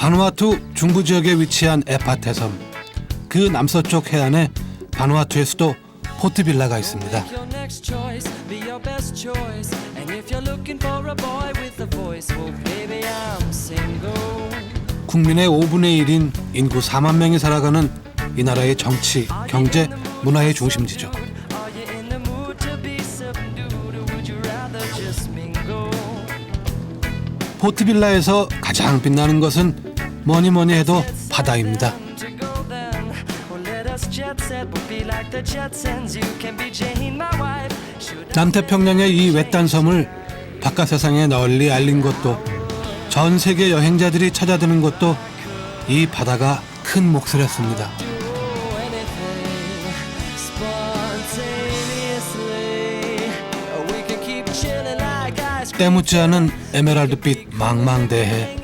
바누아투 중부 지역에 위치한 에파테 섬. 그 남서쪽 해안에 바누아투의 수도 포트빌라가 있습니다. 국민의 5분의 1인 인구 4만 명이 살아가는 이 나라의 정치, 경제, 문화의 중심지죠. 포트빌라에서 가장 빛나는 것은 뭐니 해도 바다입니다. 남태평양의 이 외딴 섬을 바깥 세상에 널리 알린 것도, 전 세계 여행자들이 찾아드는 것도 이 바다가 큰 몫을 했습니다. 때묻지 않은 에메랄드빛 망망대해.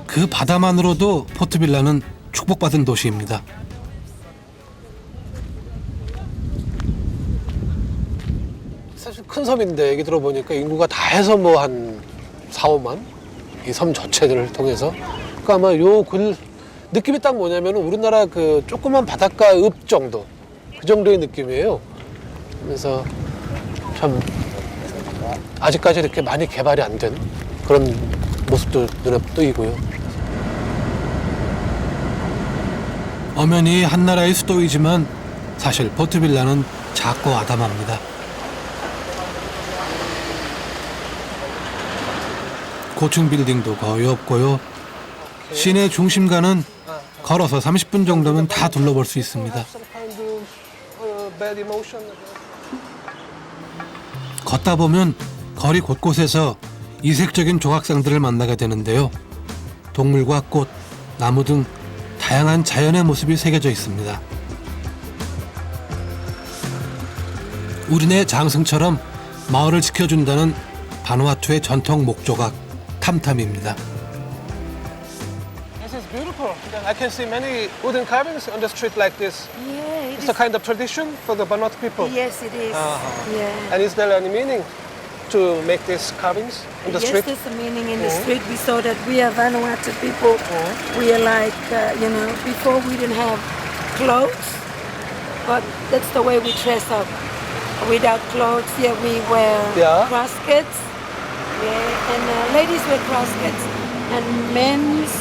그 바다만으로도 포트빌라는 축복받은 도시입니다. 사실 큰 섬인데 얘기 들어보니까 인구가 다 해서 뭐 한 4, 5만? 이 섬 전체를 통해서. 그러니까 아마 요 느낌이 딱 뭐냐면 우리나라 그 조그만 바닷가 읍 정도, 그 정도의 느낌이에요. 그래서 참 아직까지 이렇게 많이 개발이 안 된 그런 모습도 눈에 띄고요. 엄연히 한 나라의 수도이지만 사실 포트빌라는 작고 아담합니다. 고층 빌딩도 거의 없고요. 시내 중심가는 걸어서 30분 정도면 다 둘러볼 수 있습니다. 걷다 보면 거리 곳곳에서 이색적인 조각상들을 만나게 되는데요. 동물과 꽃, 나무 등 다양한 자연의 모습이 새겨져 있습니다. 우리네 장승처럼 마을을 지켜준다는 바누아투의 전통 목조각 탐탐입니다. This is beautiful. I can see many wooden carvings on the street like this. Yeah, It's a kind of tradition for the Vanuatu people. yes, it is. Yeah. And is there any meaning to make these carvings on the Yes, street? there's a meaning in the street. We saw that we are Vanuatu people. We are like, before we didn't have clothes, but that's the way we dress up. Without clothes, yeah, we wear Yeah. caskets. Yeah, and ladies wear caskets, and men's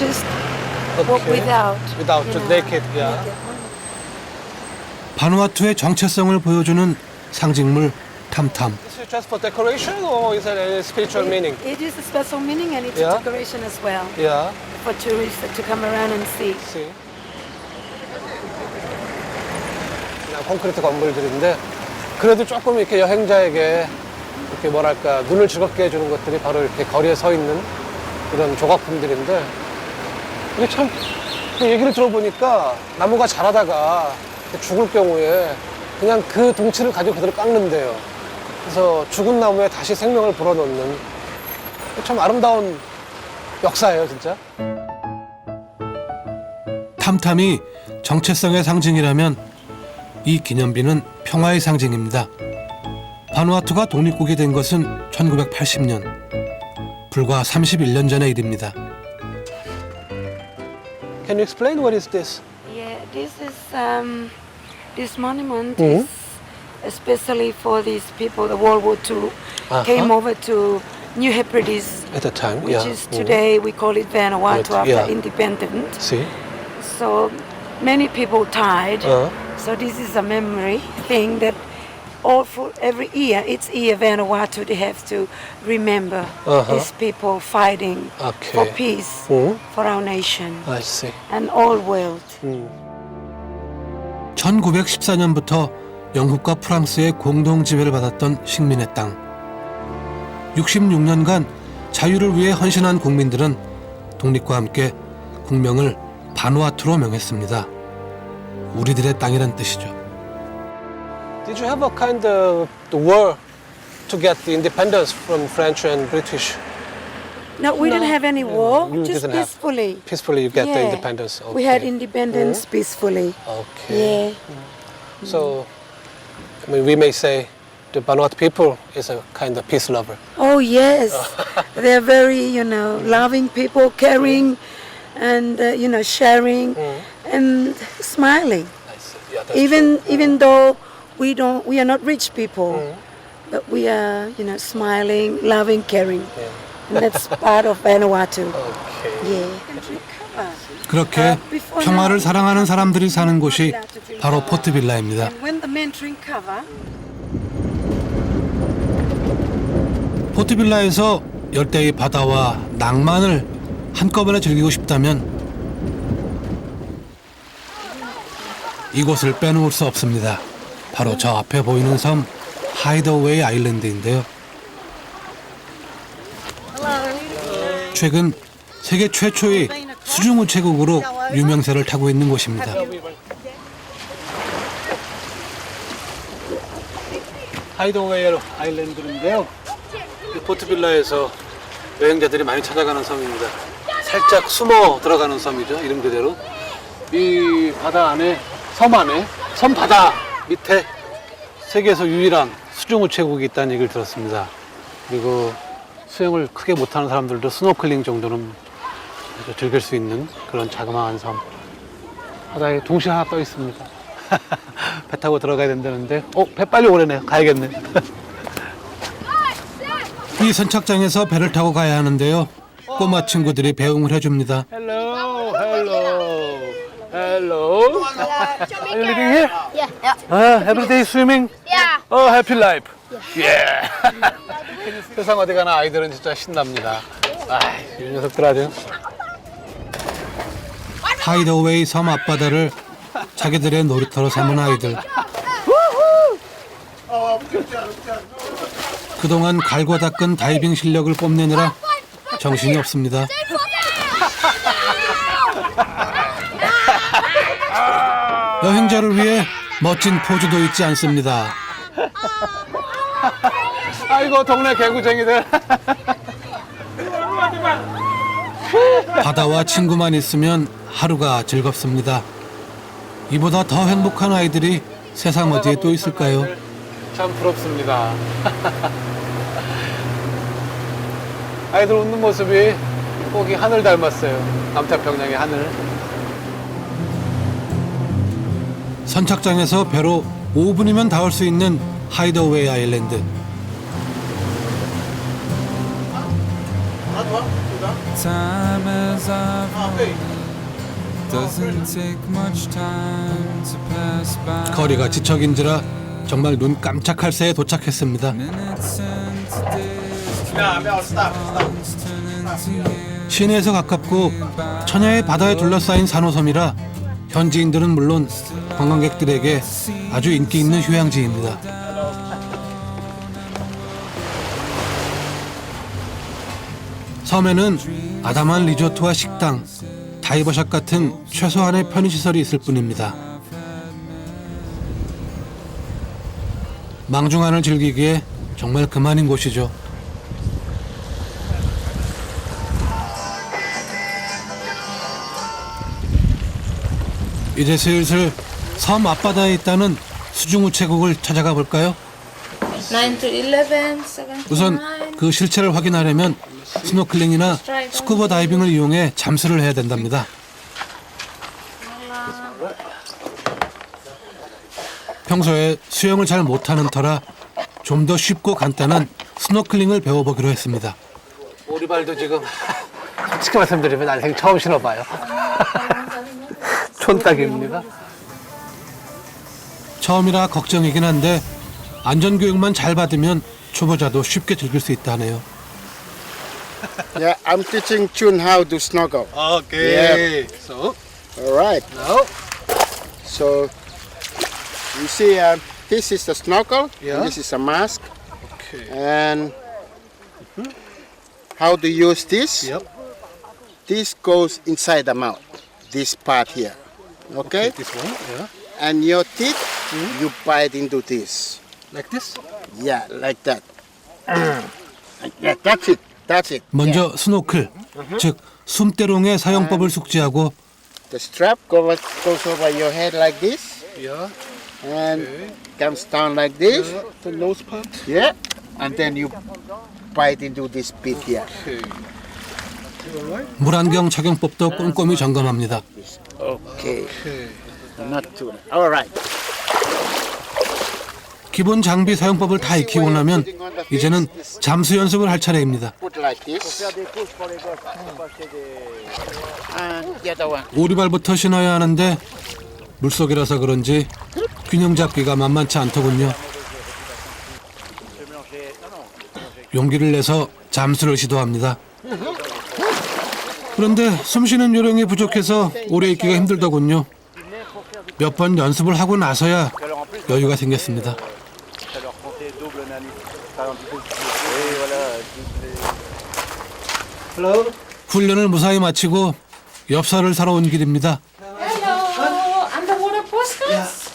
just walk without. Without, you just know, naked, yeah. naked. 바누아투의 정체성을 보여주는 상징물 탐탐. Is it just for decoration or is there a spiritual meaning? It is a special meaning and it's Yeah. a decoration as well Yeah. for tourists to come around and see. See. 그냥 콘크리트 건물들인데 그래도 조금 이렇게 여행자에게 이렇게 뭐랄까 눈을 즐겁게 해주는 것들이 바로 이렇게 거리에 서 있는 이런 조각품들인데 이게 참 얘기를 들어보니까 나무가 자라다가 죽을 경우에 그냥 그 덩치를 가지고 그대로 깎는데요. 그래서 죽은 나무에 다시 생명을 불어넣는 참 아름다운 역사예요, 진짜. 탐탐이 정체성의 상징이라면 이 기념비는 평화의 상징입니다. 바누아투가 독립국이 된 것은 1980년, 불과 31년 전의 일입니다. Can you explain what is this? Yeah, this monument is especially for these people. The World War II came over to New Hebrides, At the time, which yeah. is today we call it Vanuatu after Yeah. independence. See? So many people died. So this is a memory thing that every year, each year Vanuatu they have to remember these people fighting for Okay. peace for our nation I see. and all world. 1914년부터 영국과 프랑스의 공동 지배를 받았던 식민의 땅. 66년간 자유를 위해 헌신한 국민들은 독립과 함께 국명을 바누아투로 명했습니다. 우리들의 땅이란 뜻이죠. Did you have a kind of war to get the independence from French and British? No, we didn't have any war, You just didn't have. peacefully. Peacefully you get the Yeah. independence. Okay. We had independence peacefully. Okay. Yeah. So, I mean, we may say the Vanuatu people is a kind of peace lover. Oh yes, they're very, you know, loving people, caring, and you know, sharing, and smiling. I see. Yeah, that's true. Even though we are not rich people, but we are, you know, smiling, loving, caring, and that's part of Vanuatu. Okay. Yeah. 그렇게 평화를 사랑하는 사람들이 사는 곳이 바로 포트빌라입니다. And when the men drink cover, 포트빌라에서 열대의 바다와 낭만을 한꺼번에 즐기고 싶다면 이곳을 빼놓을 수 없습니다. 바로 저 앞에 보이는 섬 하이더웨이 아일랜드인데요. 최근 세계 최초의 수중 우체국으로 유명세를 타고 있는 곳입니다. 하이더웨이 아일랜드인데요. 포트빌라에서 여행자들이 많이 찾아가는 섬입니다. 살짝 숨어 들어가는 섬이죠. 이름 그대로. 이 바다 안에, 섬 바다 밑에 세계에서 유일한 수중 우체국이 있다는 얘기를 들었습니다. 그리고 수영을 크게 못하는 사람들도 스노클링 정도는 아주 즐길 수 있는 그런 자그마한 섬. 바다에 동시 하나 떠 있습니다. 배 타고 들어가야 된다는데, 배 빨리 오래네. 가야겠네. 이 선착장에서 배를 타고 가야 하는데요. 꼬마 친구들이 배웅을 해줍니다. Hello, hello, hello. Are you living here? Yeah. Every day swimming? Yeah. Oh, happy life. Yeah. 세상 어디 가나 아이들은 진짜 신납니다. 이 녀석들 아주. 하이더웨이 섬 앞바다를 자기들의 놀이터로 삼은 아이들. 그동안 갈고 닦은 다이빙 실력을 뽐내느라 정신이 없습니다. 여행자를 위해 멋진 포즈도 잊지 않습니다. 아이고, 동네 개구쟁이들. 바다와 친구만 있으면 하루가 즐겁습니다. 이보다 더 행복한 아이들이 세상 어디에 또 있을까요? 참 부럽습니다. 아이들 웃는 모습이 꼭 이 하늘 닮았어요. 남태평양의 하늘. 선착장에서 배로 5분이면 닿을 수 있는 하이더웨이 아일랜드. Time as I've known doesn't take much time to pass by. 거리가 지척인지라 정말 눈 깜짝할 새에 도착했습니다. Minutes into days, months turn into years. 시내에서 가깝고 천혜의 바다에 둘러싸인 산호섬이라 현지인들은 물론 관광객들에게 아주 인기 있는 휴양지입니다. 섬에는 아담한 리조트와 식당, 다이버샵 같은 최소한의 편의시설이 있을 뿐입니다. 망중한을 즐기기에 정말 그만인 곳이죠. 이제 슬슬 섬 앞바다에 있다는 수중우체국을 찾아가 볼까요? 9 to 11, 7 to 우선 9. 그 실체를 확인하려면 스노클링이나 스쿠버 다이빙을 이용해 잠수를 해야 된답니다. 평소에 수영을 잘 못하는 터라 좀 더 쉽고 간단한 스노클링을 배워보기로 했습니다. 오리발도 지금 솔직히 말씀드리면 난생 처음 신어봐요. 촌딱입니다. 처음이라 걱정이긴 한데 안전교육만 잘 받으면 초보자도 쉽게 즐길 수 있다 하네요. Yeah, I'm teaching Chun how to snorkel. Okay. So, All right. now. So you see, this is the snorkel. Yeah. And this is a mask. Okay. And how to use this? Yep. This goes inside the mouth. This part here. Okay. This one. Yeah. And your teeth, you bite into this. Like this. Yeah, like that. Yeah, that's it. That's it. 먼저 스노클, 즉 숨대롱의 사용법을 숙지하고 The strap goes over your head like this. Yeah. and comes down like this. The nose part. Yeah, and then you bite into this bit here. 물안경 착용법도 꼼꼼히 점검합니다. Okay. Not too. All right. 기본 장비 사용법을 다 익히고 나면 이제는 잠수 연습을 할 차례입니다. Put like this. And the other one. 오리발부터 신어야 하는데 물속이라서 그런지 균형 잡기가 만만치 않더군요. 용기를 내서 잠수를 시도합니다. 그런데 숨쉬는 요령이 부족해서 오래 있기가 힘들더군요. 몇 번 연습을 하고 나서야 여유가 생겼습니다. 훈련을 무사히 마치고 엽서를 사러 온 길입니다. Hello, underwater postcards?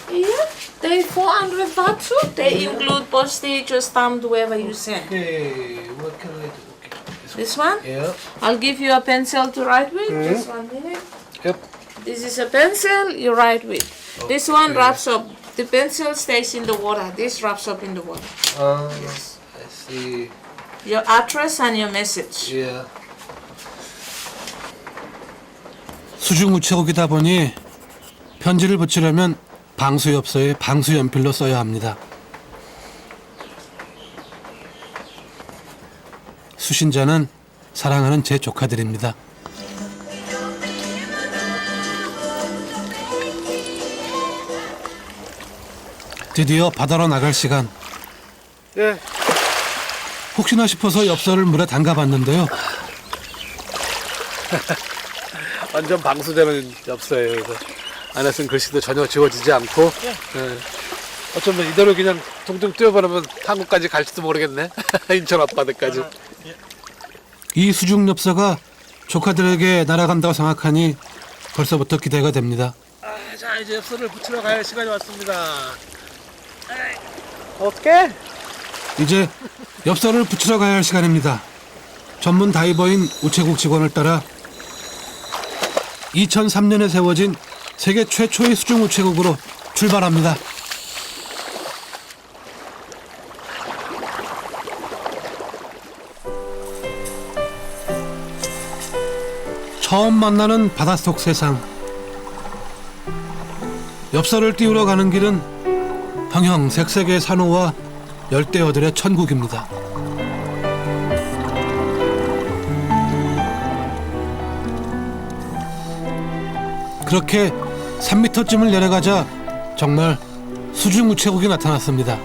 Yeah. They 400 baht too. They include postage or stamped wherever you send. Okay, what can I do? This one? Yeah. I'll give you a pencil to write with. Just 1 minute. Yep. This is a pencil you write with. This one wraps up. The pencil stays in the water. This wraps up in the water. I see. Your address and your message. Yeah. 수중 우체국이다 보니 편지를 붙이려면 방수엽서에 방수연필로 써야 합니다. 수신자는 사랑하는 제 조카들입니다. 드디어 바다로 나갈 시간. 예. 혹시나 싶어서 엽서를 물에 담가봤는데요. 완전 방수되는 엽서예요. 그래서 안에 쓴 글씨도 전혀 지워지지 않고 예. 어쩌면 이대로 그냥 둥둥 뛰어버리면 한국까지 갈지도 모르겠네. 인천 앞바다까지. 이 수중 엽서가 조카들에게 날아간다고 생각하니 벌써부터 기대가 됩니다. 자, 이제 엽서를 붙이러 갈 시간이 왔습니다. 어떻게? 이제 엽서를 붙이러 가야 할 시간입니다. 전문 다이버인 우체국 직원을 따라 2003년에 세워진 세계 최초의 수중 우체국으로 출발합니다. 처음 만나는 바닷속 세상. 엽서를 띄우러 가는 길은 형형색색의 산호와 열대어들의 천국입니다. 그렇게 3m쯤을 내려가자 정말 수중 우체국이 나타났습니다.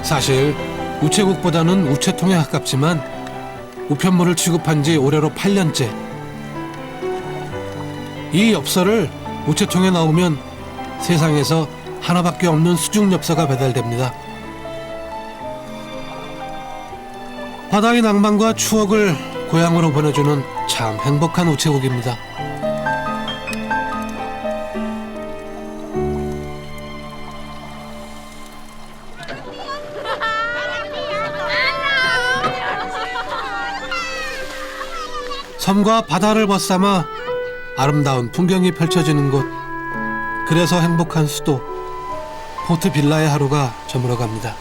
사실 우체국보다는 우체통에 가깝지만 우편물을 취급한 지 올해로 8년째. 이 엽서를 우체통에 넣으면 세상에서 하나밖에 없는 수중 엽서가 배달됩니다. 바다의 낭만과 추억을 고향으로 보내주는 참 행복한 우체국입니다. 섬과 바다를 벗삼아 아름다운 풍경이 펼쳐지는 곳. 그래서 행복한 수도 포트 빌라의 하루가 저물어갑니다.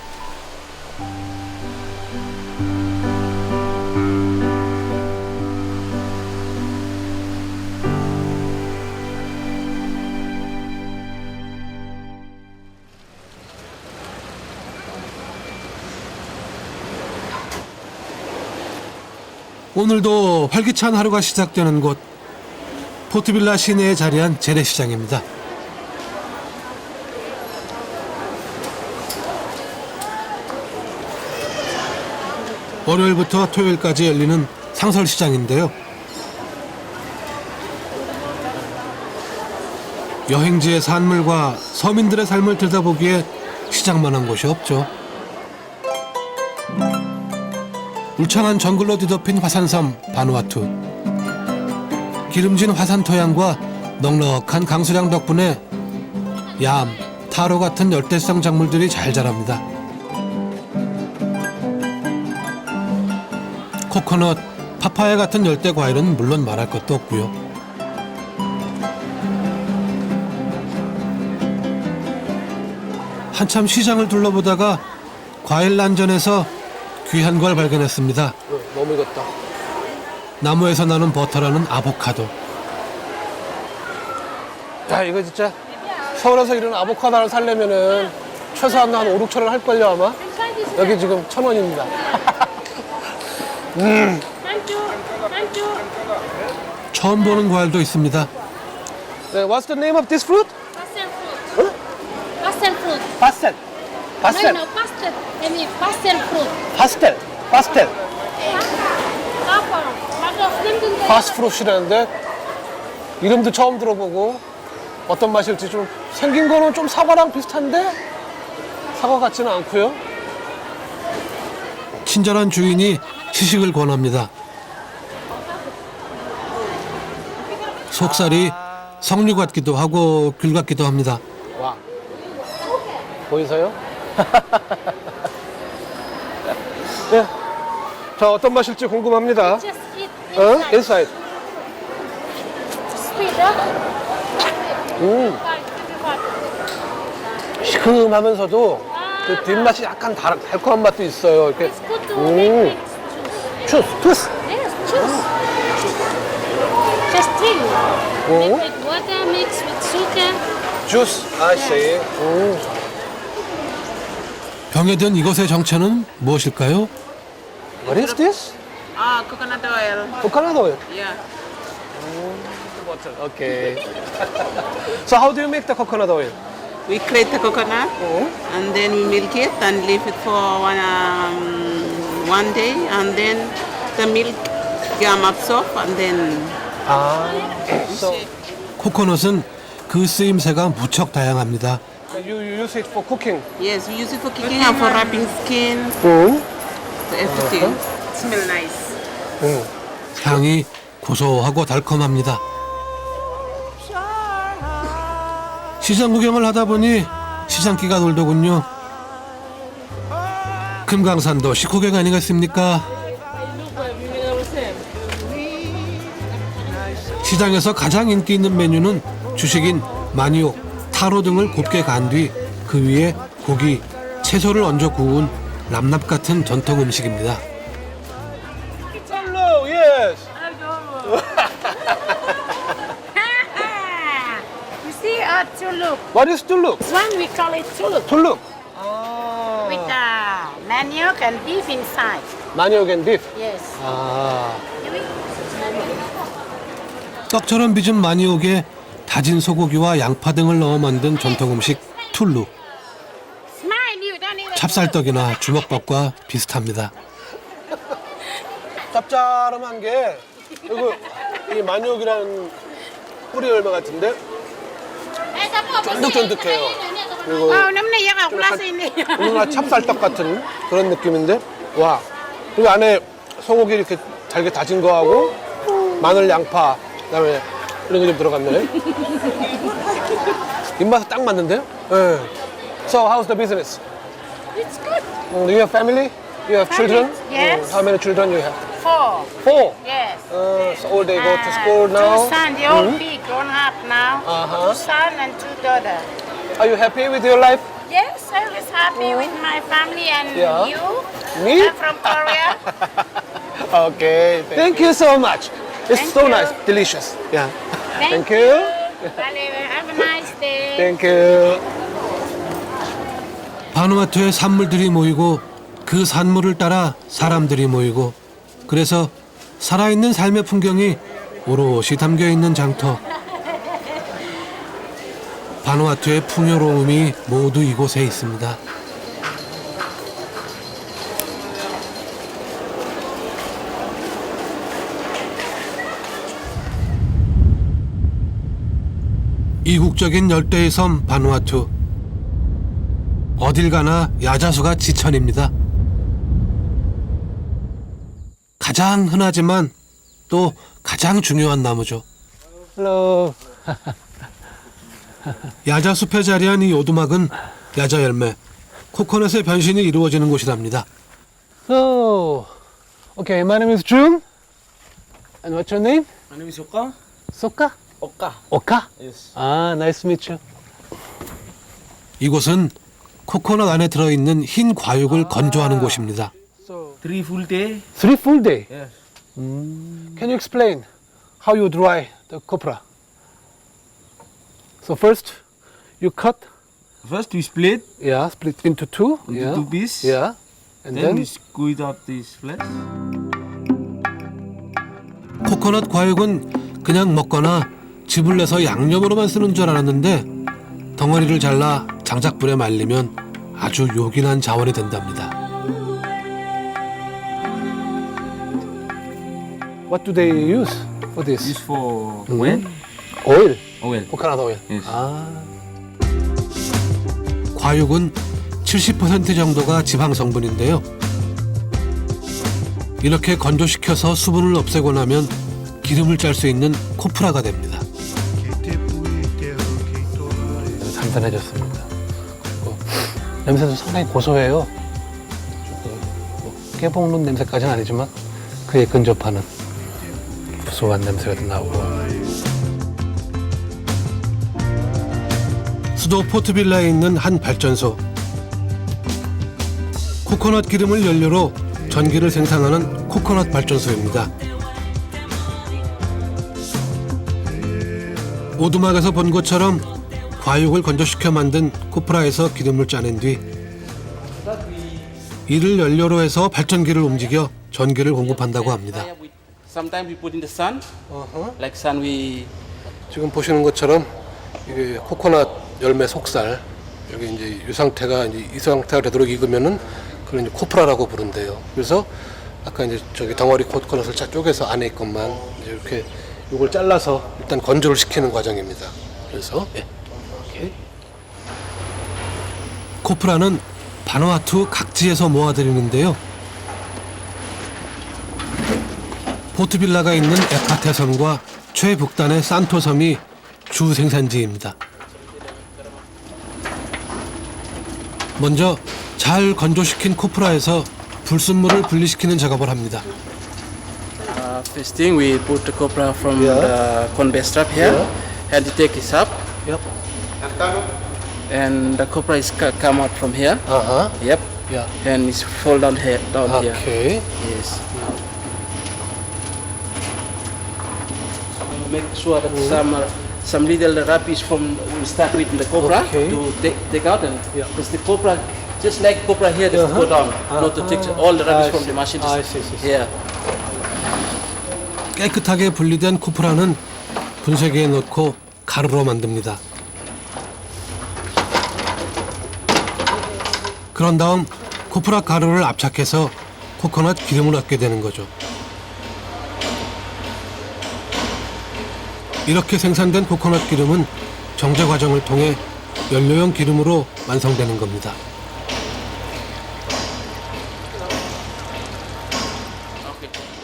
오늘도 활기찬 하루가 시작되는 곳 포트빌라 시내에 자리한 재래시장입니다. 월요일부터 토요일까지 열리는 상설시장인데요. 여행지의 산물과 서민들의 삶을 들여다보기에 시장만한 곳이 없죠. 울창한 정글로 뒤덮인 화산섬 바누아투. 기름진 화산 토양과 넉넉한 강수량 덕분에 얌, 타로 같은 열대성 작물들이 잘 자랍니다. 코코넛, 파파야 같은 열대 과일은 물론 말할 것도 없고요. 한참 시장을 둘러보다가 과일 난전에서 귀한 걸 발견했습니다. 너무 익었다. 나무에서 나는 버터라는 아보카도. 야, 이거 진짜 서울에서 이런 아보카도를 살려면은 최소한 한 5, 6천 원 할걸요, 아마? 여기 지금 1,000원입니다. 처음 보는 과일도 있습니다. 네, what's the name of this fruit? Pastel fruit. Pastel fruit. 파스텔. 파스텔. No, pastel. I mean pastel fruit. 파스텔. 파스텔. Apa? Ada film 파스프루시라는데 이름도 처음 들어보고 어떤 맛일지 좀 생긴 거는 좀 사과랑 비슷한데 사과 같지는 않고요. 친절한 주인이 시식을 권합니다. 속살이 석류 같기도 하고 귤 같기도 합니다. 와, 보이세요? 네, 자 어떤 맛일지 궁금합니다. Just eat 어? inside. 인사이드. Sweet, huh? 시큼하면서도 그 뒷맛이 약간 달콤한 맛도 있어요. 이렇게 It's good to make juice. 투스. Yes, juice. Just drink. Make with water, mix with sugar. 주스. 아씨. 병에 든 이것의 정체는 무엇일까요? What is this? Coconut oil. Coconut oil. Yeah. Okay. So how do you make the coconut oil? We grate the coconut and then we milk it and leave it for one day and then the milk gum absorb and then So 코코넛은 그 쓰임새가 무척 다양합니다. you use it for cooking. yes, we use it for cooking and for wrapping skin, 응? for everything. Smell nice. 향이 고소하고 달콤합니다. 시장 구경을 하다 보니 시장기가 돌더군요. 금강산도 식후경 아니겠습니까? 시장에서 가장 인기 있는 메뉴는 주식인 마니옥, 타로 등을 곱게 간 뒤 그 위에 고기, 채소를 얹어 구운 람납 같은 전통 음식입니다. Hello, yes. You see, tulip. What is tulip? This one we call it tulip. tulip. With manioc and beef inside. Manioc and beef. Yes. 아, 떡처럼 빚은 마니옥에 다진 소고기와 양파 등을 넣어 만든 전통 음식 툴루. Smile, you don't even. 찹쌀떡이나 주먹밥과 비슷합니다. 짭짤한 게 그리고 이 마니옥이라는 뿌리 열매 같은데 쫀득쫀득해요. 그리고 Oh, namanya yang aku rasa ini. 우리나라 찹쌀떡 같은 그런 느낌인데 와 그리고 안에 소고기 이렇게 잘게 다진 거하고 마늘, 양파 그다음에 이런 게 좀 들어갔네. 입맛에 딱 맞는데요? 네. So how's the business? It's good. Do you have family? You have children? Yes. How many children you have? 4. 4. Yes. So all they go to school now. 2 sons, they all big, grown up now. Uh-huh. 2 sons and 2 daughters. Are you happy with your life? Yes, I was happy with my family and Yeah. you. Me? I'm from Korea. Okay. Thank you so much. It's Thank so you. nice, delicious. Yeah. Thank you. Vale, have a nice day. Thank you. 바누아투에 산물들이 모이고 그 산물을 따라 사람들이 모이고 그래서 살아있는 삶의 풍경이 오롯이 담겨있는 장터. 바누아투의 풍요로움이 모두 이곳에 있습니다. 이국적인 열대의 섬 바누아투. 어딜 가나 야자수가 지천입니다. 가장 흔하지만 또 가장 중요한 나무죠. Hello. 야자숲에 자리한 이 오두막은 야자 열매, 코코넛의 변신이 이루어지는 곳이랍니다. So, okay, my name is Jung. And what's your name? My name is Yoka. Soka? Oka. Oka? Yes. Ah, nice to meet you. 이곳은 코코넛 안에 들어있는 흰 과육을 건조하는 곳입니다. 3 full day? 3 full day? Yes. Can you explain how you dry the copra? So first you cut. First we split Yeah, split into two. into Yeah. 2 pieces. Yeah. And Then then we squeeze out this flesh. 코코넛 과육은 그냥 먹거나 즙을 내서 양념으로만 쓰는 줄 알았는데 덩어리를 잘라 장작불에 말리면 아주 요긴한 자원이 된답니다. what do they use for this? This for oil. Oil. Oil. Coconut oil. Yes. 과육은 70% 정도가 지방 성분인데요. 이렇게 건조시켜서 수분을 없애고 나면 기름을 짤 수 있는 코프라가 됩니다. 단단해졌습니다. 그리고 냄새도 상당히 고소해요. 깨볶는 냄새까지는 아니지만 그에 근접하는 구수한 냄새가 나오고. 수도 포트빌라에 있는 한 발전소. 코코넛 기름을 연료로 전기를 생산하는 코코넛 발전소입니다. 오두막에서 본 것처럼 과육을 건조시켜 만든 코프라에서 기름을 짜낸 뒤 이를 연료로 해서 발전기를 움직여 전기를 공급한다고 합니다. Sometimes we put in the sun. Like sun we 지금 보시는 것처럼 이게 코코넛 열매 속살 여기 이제 이 상태가 이제 이 상태가 되도록 익으면은 그걸 이제 코프라라고 부른대요. 그래서 아까 이제 저기 덩어리 코코넛을 쪼개서 안에 있것만 이제 이렇게 이걸 잘라서 일단 건조를 시키는 과정입니다. 그래서 예. 오케이. 코프라는 바누아투 각지에서 모아들이는데요. 포트빌라가 있는 에파테 섬과 최북단의 산토 섬이 주 생산지입니다. 먼저 잘 건조시킨 코프라에서 불순물을 분리시키는 작업을 합니다. first thing we put the copra from the conveyor strap here, and you take this up, Yep. and the copra is come out from here. Yep. Yeah. And it's fall down here. 오케이. Yes. Make sure that some little rubbish from we start with the copra Okay. to take out, and Yeah. because the copra, just like copra here, just go down, not to take all the rubbish from the machine. I Just see. here. 깨끗하게 분리된 코프라는 분쇄기에 넣고 가루로 만듭니다. 그런 다음 코프라 가루를 압착해서 코코넛 기름을 얻게 되는 거죠. 이렇게 생산된 코코넛 기름은 정제 과정을 통해 연료용 기름으로 완성되는 겁니다.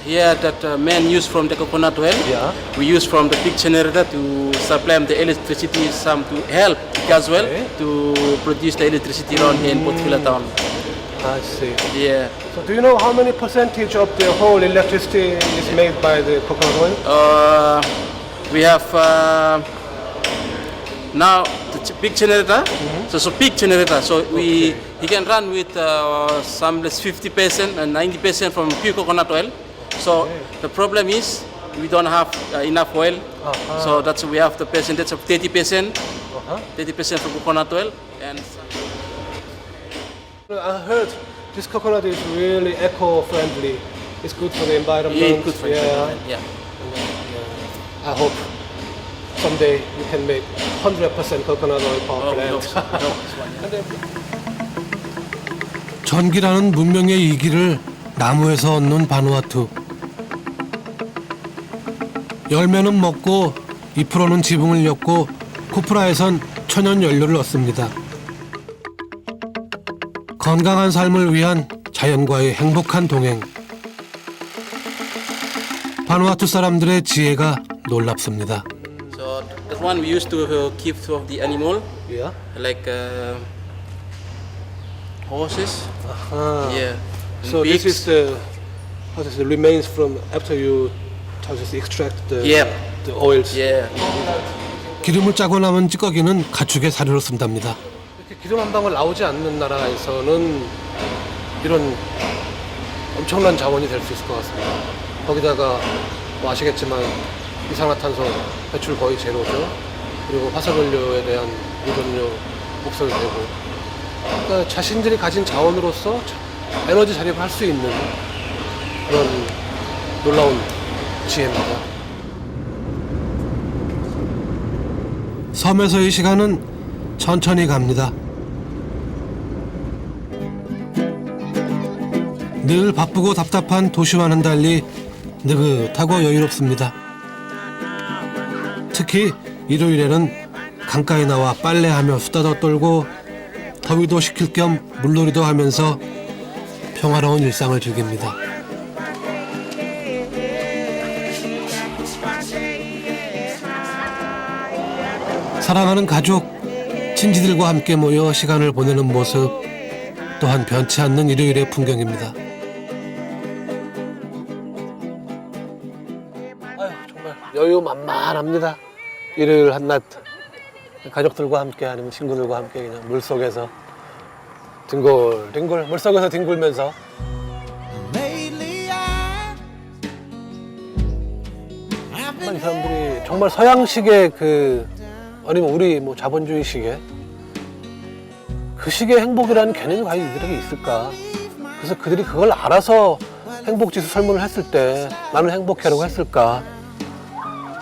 Here, that main use from the coconut oil. Yeah. We use from the big generator to supply them the electricity, some to help as well Okay. to produce the electricity around here in Port Phillip town. I see. Yeah. So do you know how many percentage of the whole electricity is made by the coconut oil? We have now the big generator. So big generator. So he can run with some less 50% and 90% from pure coconut oil. So the problem is we don't have enough oil. So that's we have the percentage of 30%, 30% from coconut oil, and I heard this coconut is really eco-friendly. It's good for the environment. yeah, good for yeah. environment, yeah. I hope someday you can make 100% coconut oil power plant. 전기라는 문명의 이기를 나무에서 얻는 바누아투. 열매는 먹고 잎으로는 지붕을 엮고 코프라에선 천연 연료를 얻습니다. 건강한 삶을 위한 자연과의 행복한 동행. 바누아투 사람들의 지혜가 놀랍습니다. So that one we used to keep of the animal, Yeah. like horses. Yeah. and So this pigs. is the how to say, remains from after you how to say, extract the Yeah. the oils. Yeah. 기름을 짜고 남은 찌꺼기는 가축의 사료로 쓴답니다. 기름 한 방울 나오지 않는 나라에서는 이런 엄청난 자원이 될 수 있을 것 같습니다. 거기다가 뭐 아시겠지만 이산화탄소 배출 거의 제로죠. 그리고 화석연료에 대한 의존료 목소리 되고, 그러니까 자신들이 가진 자원으로서 에너지 자립을 할 수 있는 그런 놀라운 지혜입니다. 섬에서의 시간은 천천히 갑니다. 늘 바쁘고 답답한 도시와는 달리 느긋하고 여유롭습니다. 특히 일요일에는 강가에 나와 빨래하며 수다도 떨고 더위도 식힐 겸 물놀이도 하면서 평화로운 일상을 즐깁니다. 사랑하는 가족, 친지들과 함께 모여 시간을 보내는 모습 또한 변치 않는 일요일의 풍경입니다. 아유, 정말 여유 만만합니다. 일요일 한낮 가족들과 함께 아니면 친구들과 함께 그냥 물속에서 뒹굴뒹굴 물속에서 뒹굴면서 정말 이 사람들이 정말 서양식의 그 아니면 우리 뭐 자본주의식의 그 식의 행복이라는 개념이 과연 이들에게 있을까? 그래서 그들이 그걸 알아서 행복지수 설문을 했을 때 나는 행복해라고 했을까?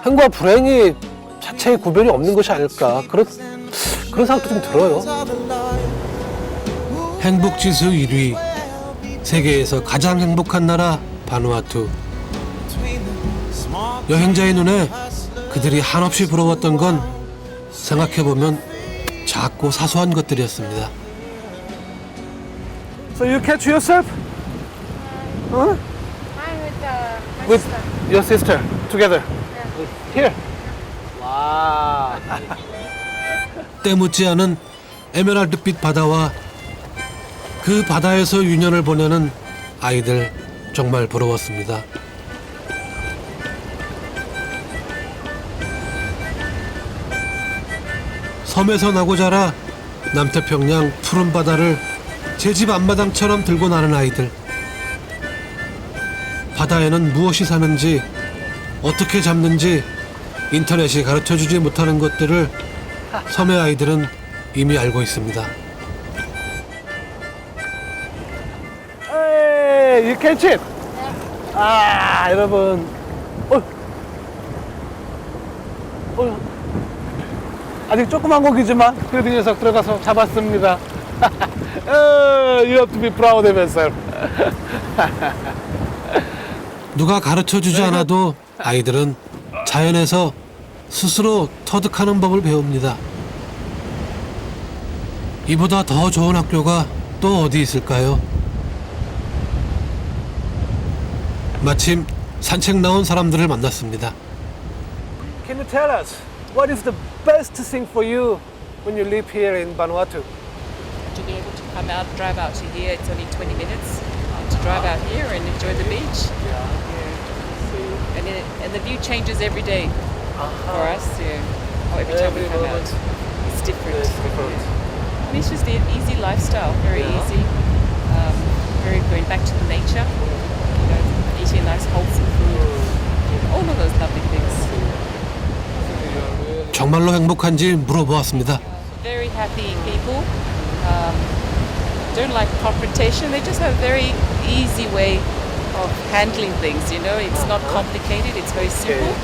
행복과 불행이 자체의 구별이 없는 것이 아닐까? 그런 생각도 좀 들어요. 행복지수 1위, 세계에서 가장 행복한 나라 바누아투. 여행자의 눈에 그들이 한없이 부러웠던 건 생각해보면 작고 사소한 것들이었습니다. So you catch yourself? Huh? I'm With your sister together. Here. 와. 때묻지 않은 에메랄드빛 바다와 그 바다에서 유년을 보내는 아이들 정말 부러웠습니다. 섬에서 나고 자라 남태평양 푸른 바다를 제 집 앞마당처럼 들고 나는 아이들. 바다에는 무엇이 사는지, 어떻게 잡는지 인터넷이 가르쳐주지 못하는 것들을 섬의 아이들은 이미 알고 있습니다. Hey, you catch it? 아, 여러분. 아직 조그만 고기지만 그래도 이 녀석 들어가서 잡았습니다. You have to be proud of yourself. 누가 가르쳐주지 않아도 아이들은 자연에서 스스로 터득하는 법을 배웁니다. 이보다 더 좋은 학교가 또 어디 있을까요? 마침 산책 나온 사람들을 만났습니다. Can you tell us what is the best thing for you when you live here in Vanuatu? To be able to come out, drive out to here, it's only 20 minutes to drive out here and enjoy the beach. And the view changes every day for us. Or every time we come out, it's different. And it's just an easy lifestyle, very easy. Very going back to the nature, eating nice wholesome food, all of those lovely things. 정말로 행복한지 물어보았습니다. Very happy people. Don't like confrontation. They just have a very easy way of handling things. It's not complicated. It's very simple.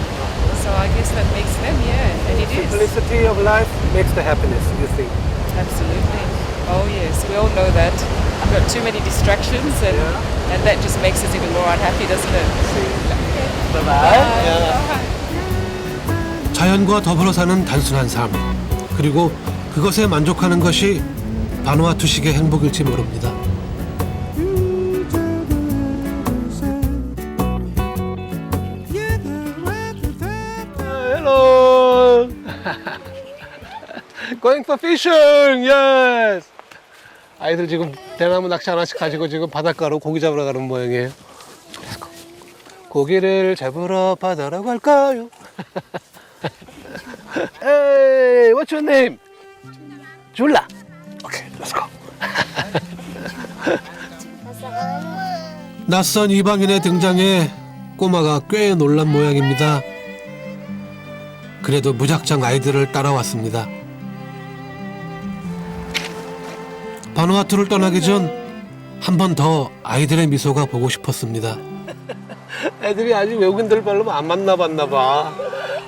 So I guess that makes them, and it is. Simplicity of life makes the happiness, you think? Absolutely. Oh yes, we all know that. We've got too many distractions, and that just makes us even more unhappy, doesn't it? Bye-bye. 자연과 더불어 사는 단순한 삶, 그리고 그것에 만족하는 것이 바누아투식의 행복일지 모릅니다. Hello. Going for fishing. Yes. 아이들 지금 대나무 낚시 하나씩 가지고 지금 바닷가로 고기 잡으러 가는 모양이에요. 고기를 잡으러 바다로 갈까요? Hey, what's your name? Jula. Let's go. 낯선 이방인의 등장에 꼬마가 꽤 놀란 모양입니다. 그래도 무작정 아이들을 따라왔습니다. 바누아투를 떠나기 전 한 번 더 아이들의 미소가 보고 싶었습니다. 애들이 아직 외국인들 별로 안 만나봤나 봐.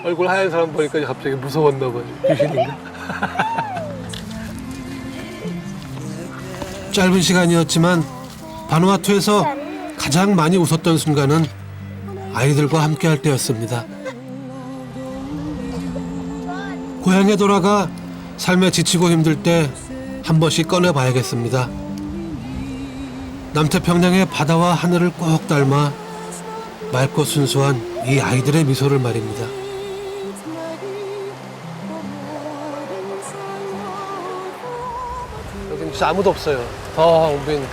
얼굴 하얀 사람 보니까 갑자기 무서웠나 봐. 귀신인가? 짧은 시간이었지만 바누아투에서 가장 많이 웃었던 순간은 아이들과 함께할 때였습니다. 고향에 돌아가 삶에 지치고 힘들 때 한 번씩 꺼내봐야겠습니다. 남태평양의 바다와 하늘을 꼭 닮아 맑고 순수한 이 아이들의 미소를 말입니다. 여긴 진짜 아무도 없어요. 텅 빈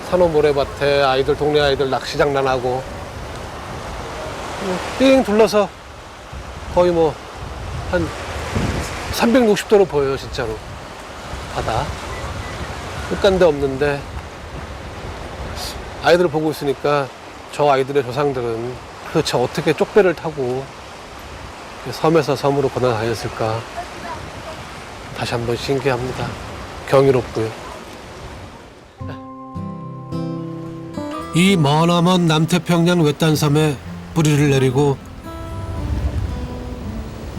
산호 모래밭에 아이들, 동네 아이들 낚시 장난하고 삥 둘러서 거의 뭐 한 360도로 보여요, 진짜로. 바다. 끝간데 없는데 아이들을 보고 있으니까 저 아이들의 조상들은 도대체 어떻게 쪽배를 타고 섬에서 섬으로 건너다녔을까. 다시 한번 신기합니다. 경이롭고요. 이 머나먼 남태평양 외딴섬에 뿌리를 내리고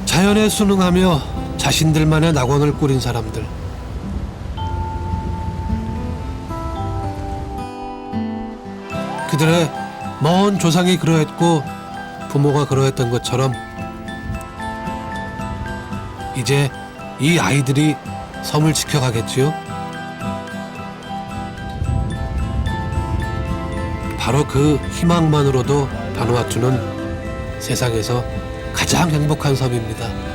자연에 순응하며 자신들만의 낙원을 꾸린 사람들. 그들의 먼 조상이 그러했고 부모가 그러했던 것처럼 이제 이 아이들이 섬을 지켜가겠지요. 바로 그 희망만으로도 바누아투는 세상에서 가장 행복한 섬입니다.